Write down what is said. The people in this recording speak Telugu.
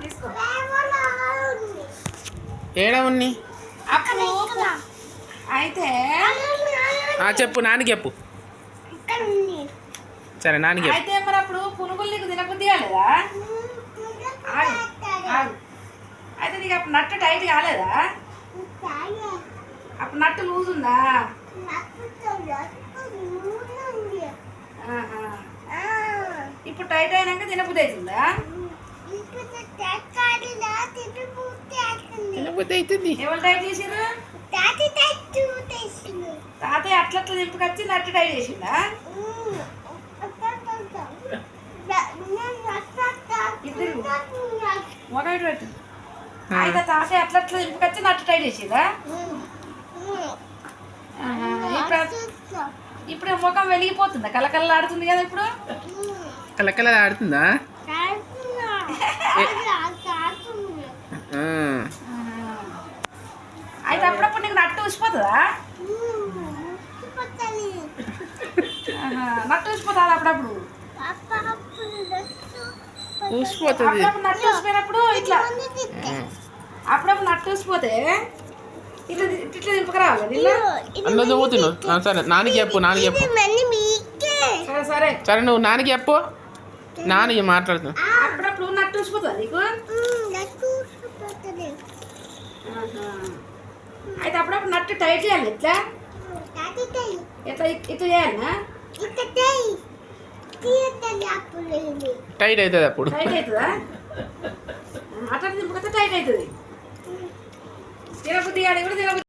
తీసుకో. ఏడా ఉన్ని అప్పుడు అయితే చెప్పు నాన్నకి చెప్పు. సరే నాన్నకి చెప్పు. అయితే మరి అప్పుడు పునుగులు నీకు తినబుద్ధి కాలేదా? ఆగు, ఆగు. అయితే నీకు అప్పుడు నట్టు టైట్ కాలేదా? అప్పుడు నట్టు లూజ్ ఉందా? ఆహా. ఇప్పుడు టైట్ అయినాక తినబుద్ధి అవుతుందా? తినబుద్ధి అవుతుంది. ఎవరు టైట్ చేసిర్రు? తాతయ్య అట్లా దింపుకొచ్చి నట్టు టైట్ చేసిందా? ఒకటి పెట్టు. అయితే తాతయ్య అట్లా దింపుకొచ్చి నట్టు టైట్ చేసిరా? ఇప్పుడు ముఖం వెలిగిపోతుందా? కలకల్లాడుతుంది కదా ఇప్పుడు? కలకల ఆడుతుందా? అయితే అప్పుడప్పుడు నీకు నట్టు ఊసిపోతుందా? నట్టు ఊసిపోతుందా అప్పుడప్పుడు? ఊసిపోతుంది. అప్పుడప్పుడు నట్టు ఊసిపోయినప్పుడు ఇట్లా అప్పుడప్పుడు నట్టు ఊసిపోతే ఇట్లా ఇట్లా దింపకరావాలి. అందులో చదువుతున్నావు. సరే నాన్నకి చెప్పు. నాన్నకి చెప్పు. సరే సరే సరే నువ్వు నాన్నకి చెప్పు. నాన్న మాట్లాడుతున్నా. అప్పుడప్పుడు నట్టు ఊసిపోతుందా నీకు? అయితే అప్పుడప్పుడు నట్టు టైట్ చేయాలి. ఎట్లా ఎట్లా ఇట్లా చేయాలనా? టైట్ అవుతుంది అప్పుడు. టైట్ అవుతుందా? అట్లా దింపుకొస్తే టైట్ అవుతుంది. తినబుద్ధి కానీ కూడా తినబుద్ధి